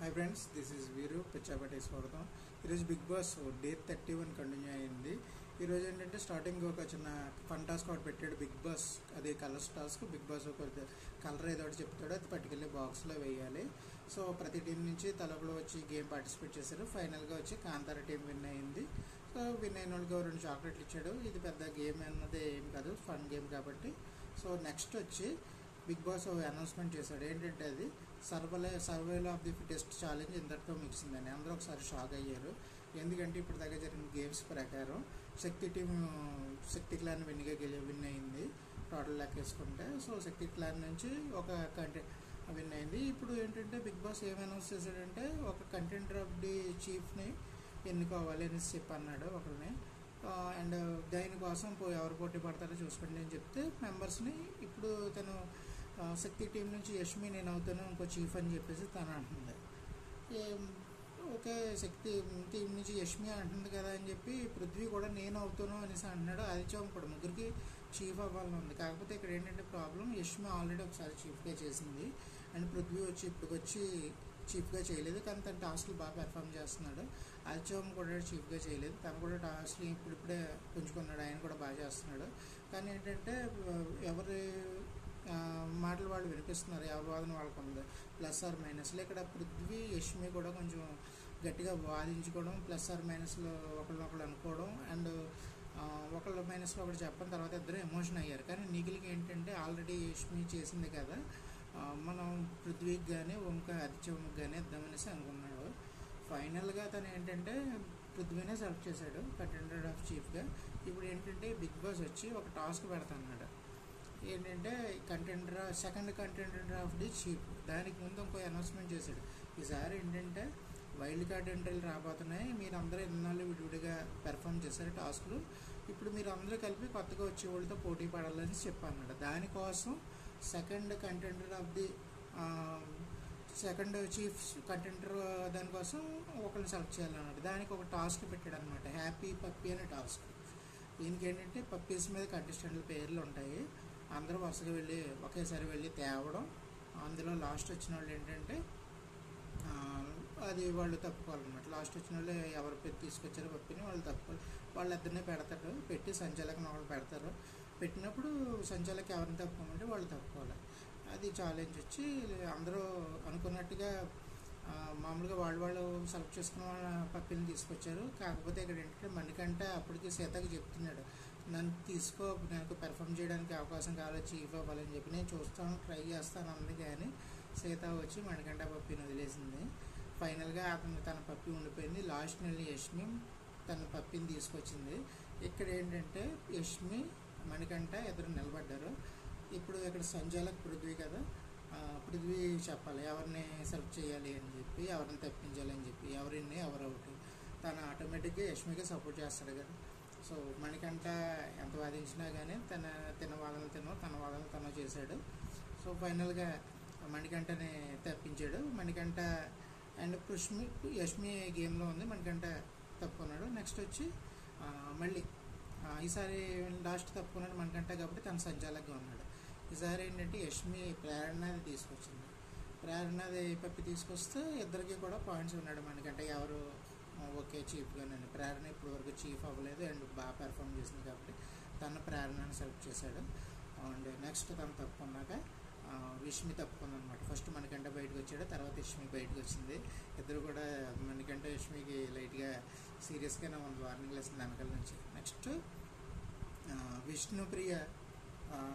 Hi friends, this is వీరు పిచ్చాపేట స్వాగతం. ఈరోజు బిగ్ బాస్ డే 31 కంటిన్యూ అయింది. ఈరోజు ఏంటంటే స్టార్టింగ్ ఒక చిన్న ఫన్ టాస్క్ ఒకటి పెట్టాడు బిగ్ బాస్. అది కలర్స్ టాస్క్. బిగ్ బాస్ ఒక కలర్ ఏదో ఒకటి చెప్తాడు, అది పట్టుకెళ్ళి బాక్స్లో వేయాలి. సో ప్రతి టీం నుంచి తలపులో వచ్చి గేమ్ పార్టిసిపేట్ చేశారు. ఫైనల్గా వచ్చి కాంతార టీం విన్ అయింది. సో విన్ అయిన వాళ్ళకి 2 చాక్లెట్లు ఇచ్చాడు. ఇది పెద్ద గేమ్ అన్నది ఏం కాదు, ఫన్ గేమ్ కాబట్టి. సో నెక్స్ట్ వచ్చి బిగ్ బాస్ అనౌన్స్మెంట్ చేశాడు. ఏంటంటే అది survival of the fittest challenge ఇంతటితో ముగిసిందని. అందరూ ఒకసారి షాక్ అయ్యారు. ఎందుకంటే ఇప్పుడు దాకా జరిగిన గేమ్స్ ప్రకారం శక్తి క్లాన్ విన్ అయింది టోటల్ లెక్కేసుకుంటే. సో శక్తి క్లాన్ నుంచి ఒక విన్ అయింది. ఇప్పుడు ఏంటంటే బిగ్ బాస్ ఏం అనౌన్స్ చేశాడంటే ఒక కంటెంటర్ ఆఫ్ ది చీఫ్ని ఎన్నుకోవాలి అనేసి చెప్పన్నాడు ఒకరిని. అండ్ దానికోసం ఎవరు పోటీ పడతారో చూసుకోండి అని చెప్తే మెంబర్స్ని ఇప్పుడు తను శక్తి టీం నుంచి యష్మి నేను అవుతాను ఇంకో చీఫ్ అని చెప్పేసి తను అంటుంది. ఓకే, శక్తి టీం నుంచి యష్మి అంటుంది కదా అని చెప్పి పృథ్వీ కూడా నేను అవుతాను అనేసి అంటున్నాడు. ఆదిత్యం కూడా ముగ్గురికి చీఫ్ అవ్వాలని ఉంది. కాకపోతే ఇక్కడ ఏంటంటే ప్రాబ్లం, యష్మి ఆల్రెడీ ఒకసారి చీఫ్గా చేసింది అండ్ పృథ్వీ వచ్చి చీఫ్గా చేయలేదు. కానీ తన టాస్క్లు బాగా పెర్ఫామ్ చేస్తున్నాడు. ఆదిత్యం కూడా చీఫ్గా చేయలేదు, తను కూడా టాస్క్లు ఇప్పుడిప్పుడే పుంజుకున్నాడు, ఆయన కూడా బాగా చేస్తున్నాడు. కానీ ఏంటంటే ఎవరి మాటలు వాళ్ళు వినిపిస్తున్నారు, ఎవరి వాదన వాళ్ళకు ఉంది, ప్లస్ ఆర్ మైనస్లో. ఇక్కడ పృథ్వీ యష్మి కూడా కొంచెం గట్టిగా వాదించుకోవడం, ప్లస్ ఆర్ మైనస్లో ఒకళ్ళనొకళ్ళు అనుకోవడం అండ్ ఒకళ్ళ మైనస్లో ఒకటి చెప్పడం, తర్వాత ఇద్దరు ఎమోషన్ అయ్యారు. కానీ నిఖిల్కి ఏంటంటే ఆల్రెడీ యష్మి చేసింది కదా, మనం పృథ్వీకి కానీ ఆదిత్యంకి కానీ ఇద్దామనేసి అనుకున్నాడు. ఫైనల్గా తను ఏంటంటే పృథ్వీనే సెలెక్ట్ చేశాడు కంటెండర్ ఆఫ్ చీఫ్గా. ఇప్పుడు ఏంటంటే బిగ్ బాస్ వచ్చి ఒక టాస్క్ పెడతాన్నాడు. ఏంటంటే second contender of the chief. దానికి ముందు ఇంకో అనౌన్స్మెంట్ చేశాడు. ఈసారి ఏంటంటే వైల్డ్ కార్డ్ ఎంట్రీలు రాబోతున్నాయి, మీరు అందరూ ఎన్నాళ్ళు విడివిడిగా పెర్ఫామ్ చేశారు టాస్క్లు, ఇప్పుడు మీరు అందరూ కలిపి కొత్తగా వచ్చే వాళ్ళతో పోటీ పడాలని చెప్పన్నాడు. దానికోసం సెకండ్ చీఫ్ కంటెండర్ దానికోసం ఒకరిని సెలెక్ట్ చేయాలన్నాడు. దానికి ఒక టాస్క్ పెట్టాడు అనమాట, హ్యాపీ పప్పీ అనే టాస్క్. దీనికి ఏంటంటే పప్పీస్ మీద కంటెస్టెంట్ల పేర్లు ఉంటాయి, అందరూ వరుసగా ఒకేసారి వెళ్ళి తేవడం. అందులో లాస్ట్ వచ్చిన వాళ్ళు ఏంటంటే అది వాళ్ళు తప్పుకోవాలన్నమాట. లాస్ట్ వచ్చిన వాళ్ళు ఎవరు తీసుకొచ్చారో పప్పిని వాళ్ళు తప్పుకోవాలి. వాళ్ళిద్దరినే పెడతారు, పెట్టి సంచాలకం ఒకళ్ళు పెడతారు. పెట్టినప్పుడు సంచాలకి ఎవరిని తప్పుకోమంటే వాళ్ళు తప్పుకోవాలి. అది ఛాలెంజ్ వచ్చి అందరూ అనుకున్నట్టుగా మామూలుగా వాళ్ళు సెలెక్ట్ చేసుకున్న వాళ్ళ పప్పిని తీసుకొచ్చారు. కాకపోతే ఇక్కడ ఏంటంటే మణికంఠ అప్పటికి సీతకి చెప్తున్నాడు, నాకు పెర్ఫామ్ చేయడానికి అవకాశం కావాలి, చీఫ్ అవ్వాలని చెప్పి. నేను ట్రై చేస్తాను అంది. కానీ సీత వచ్చి మణికంఠ పప్పిని వదిలేసింది. ఫైనల్గా తన పప్పి ఉండిపోయింది. లాస్ట్ నెల యష్మి తన పప్పిని తీసుకొచ్చింది. ఇక్కడ ఏంటంటే యష్మి మణికంఠ ఇద్దరు నిలబడ్డారు. ఇప్పుడు ఇక్కడ సంచాలక్ పృథ్వీ కదా, పృథ్వీ చెప్పాలి ఎవరిని సెలెక్ట్ చేయాలి అని చెప్పి, ఎవరిని తప్పించాలి అని చెప్పి, ఎవరిని అవుట్. తను ఆటోమేటిక్గా యష్మికి సపోర్ట్ చేస్తాడు కదా. సో మణికంఠ ఎంత వాదించినా కానీ తన వాదనలు తను చేశాడు. సో ఫైనల్గా మణికంఠని తప్పించాడు. మణికంఠ అండ్ యష్మి గేమ్లో ఉంది, మణికంఠ తప్పుకున్నాడు. నెక్స్ట్ వచ్చి మళ్ళీ ఈసారి లాస్ట్ తప్పుకున్నాడు మణికంఠ కాబట్టి తను సంచాలకుగా ఉన్నాడు. ఈసారి ఏంటంటే యష్మి ప్రేరణది తీసుకొచ్చింది. ప్రేరణది పప్పి తీసుకొస్తే ఇద్దరికి కూడా పాయింట్స్ ఉన్నాడు మణికంఠ ఎవరు ఓకే చీఫ్గానండి. ప్రేరణ ఇప్పుడు వరకు చీఫ్ అవ్వలేదు అండ్ బాగా పెర్ఫామ్ చేసింది కాబట్టి తన ప్రేరణని సెలెక్ట్ చేశాడు. అండ్ నెక్స్ట్ తను తప్పుకున్నాక యష్మి తప్పుకుందనమాట. ఫస్ట్ మణికంఠ బయటకు వచ్చాడు, తర్వాత యష్మి బయటకు వచ్చింది. ఇద్దరు కూడా మణికంఠ యష్మికి లైట్గా సీరియస్గానే ఉంది, వార్నింగ్ లెసన్ వెనకాల నుంచి. నెక్స్ట్ విష్ణుప్రియ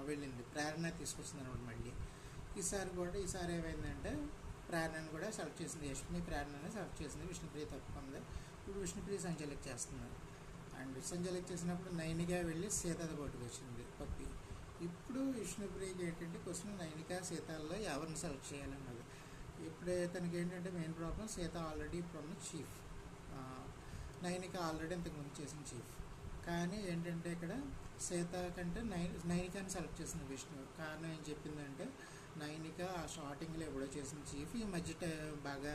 వెళ్ళింది, ప్రేరణ తీసుకొచ్చింది అనమాట. మళ్ళీ ఈసారి ఏమైందంటే ప్రేరణను కూడా సెలెక్ట్ చేసింది యష్మి, ప్రేరణని సెలెక్ట్ చేసింది. విష్ణుప్రియ తప్పుకుంది. ఇప్పుడు విష్ణుప్రియ సంచాలక్ చేస్తున్నారు. అండ్ సంచాలక్ చేసినప్పుడు నైనిగా వెళ్ళి సీతతో పాటుకు వచ్చింది పప్పి. ఇప్పుడు విష్ణుప్రియకి ఏంటంటే క్వశ్చన్ నైనిక సీతల్లో ఎవరిని సెలెక్ట్ చేయాలన్నది. ఇప్పుడే తనకి ఏంటంటే మెయిన్ ప్రాబ్లం, సీత ఆల్రెడీ ఇప్పుడున్న చీఫ్, నైనిక ఆల్రెడీ ఇంతకుముందు చేసిన చీఫ్. కానీ ఏంటంటే ఇక్కడ సీత కంటే నైనికాని సెలెక్ట్ చేసింది విష్ణు. కారణం ఏం చెప్పిందంటే నైనిక ఆ స్టార్టింగ్లో ఎప్పుడో చేసిన చీఫ్, ఈ మధ్య బాగా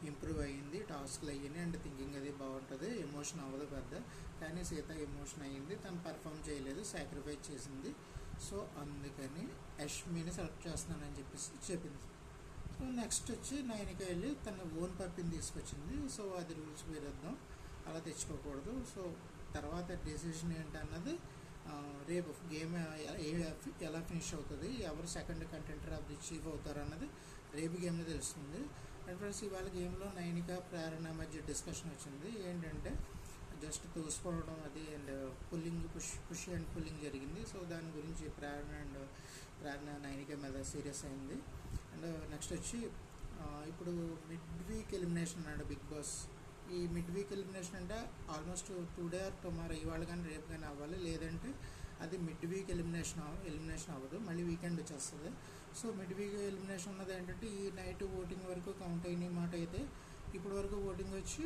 ఇంప్రూవ్ అయ్యింది, టాస్క్లు అయ్యింది అండ్ థింకింగ్ అది బాగుంటుంది, ఎమోషన్ అవ్వదు పెద్ద. కానీ సీత ఎమోషన్ అయ్యింది, తను పర్ఫామ్ చేయలేదు, సాక్రిఫైస్ చేసింది. సో అందుకని యష్మిని సెలెక్ట్ చేస్తున్నానని చెప్పేసి చెప్పింది. నెక్స్ట్ వచ్చి నైనిక వెళ్ళి తన ఓన్ పప్పిని తీసుకొచ్చింది. సో అది రూల్స్ విరుద్ధం, అలా తెచ్చుకోకూడదు. సో తర్వాత డెసిషన్ ఏంటన్నది రేపు గేమ్ ఎలా ఫినిష్ అవుతుంది, ఎవరు second contender of the chief అవుతారు అన్నది రేపు గేమ్లో తెలుస్తుంది. అండ్ ఫ్రెండ్స్, ఇవాళ గేమ్లో నైనిక ప్రేరణ మధ్య డిస్కషన్ వచ్చింది. ఏంటంటే జస్ట్ తోసుకోవడం అది అండ్ పుష్ అండ్ పుల్లింగ్ జరిగింది. సో దాని గురించి ప్రేరణ నైనిక మీద సీరియస్ అయింది. అండ్ నెక్స్ట్ వచ్చి ఇప్పుడు మిడ్ వీక్ ఎలిమినేషన్ అన్నాడు బిగ్ బాస్. ఈ మిడ్ వీక్ ఎలిమినేషన్ అంటే ఆల్మోస్ట్ టుడే ఆర్ టుమారో, ఇవాళ కానీ రేపు కానీ అవ్వాలి, లేదంటే అది మిడ్ వీక్ ఎలిమినేషన్ అవ్వదు, మళ్ళీ వీకెండ్ వచ్చేస్తుంది. సో మిడ్ వీక్ ఎలిమినేషన్ ఉన్నది ఏంటంటే ఈ నైట్ ఓటింగ్ వరకు కౌంట్ అయిన మాట అయితే ఇప్పటి వరకు ఓటింగ్ వచ్చి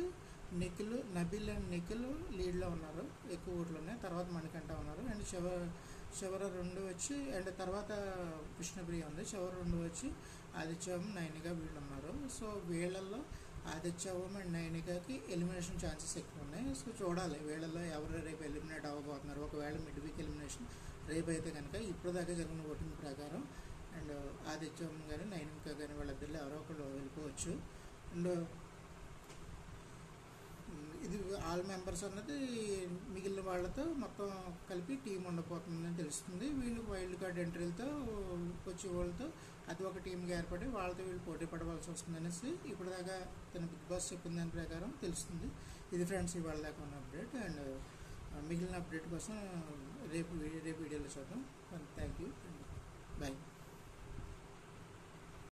నబిల్ అండ్ నిఖిల్ లీడ్లో ఉన్నారు, ఎక్కువ ఓట్లు ఉన్నాయి. తర్వాత మణికంఠ ఉన్నారు. అండ్ చివరి రెండు వచ్చి అండ్ తర్వాత విష్ణుప్రియ ఉంది. చివరి రెండు వచ్చి ఆదిత్యవం నైనిక వీళ్ళు ఉన్నారు. సో వీళ్ళల్లో ఆదిత్యవం అండ్ నైనికకి ఎలిమినేషన్ ఛాన్సెస్ ఎక్కువ ఉన్నాయి. సో చూడాలి వీళ్ళల్లో ఎవరు రేపు ఎలిమినేట్ అవ్వబోతున్నారు. ఒకవేళ మిడ్ వీక్ ఎలిమినేషన్ రేపు అయితే కనుక ఇప్పుడు దాకా జరిగిన ఓటింగ్ ప్రకారం అండ్ ఆదిత్యవం కానీ నైనిక కానీ వాళ్ళిద్దరిలో ఎవరో ఒకళ్ళు వెళ్ళిపోవచ్చు. అండ్ ఇది ఆల్ మెంబర్స్ అన్నది మిగిలిన వాళ్ళతో మొత్తం కలిపి టీం ఉండబోతుందని తెలుస్తుంది. వీళ్ళు వైల్డ్ కార్డ్ ఎంట్రీలతో వచ్చే వాళ్ళతో అది ఒక టీంగా ఏర్పడి వాళ్ళతో వీళ్ళు పోటీ పడవలసి వస్తుందనేసి ఇప్పుడు దాకా తన బిగ్ బాస్ చెప్పిన దాని ప్రకారం తెలుస్తుంది. ఇది ఫ్రెండ్స్ ఇవాళ దాకా ఉన్న అప్డేట్. అండ్ మిగిలిన అప్డేట్ కోసం రేపు వీడియోలో చూద్దాం. Thank you, bye.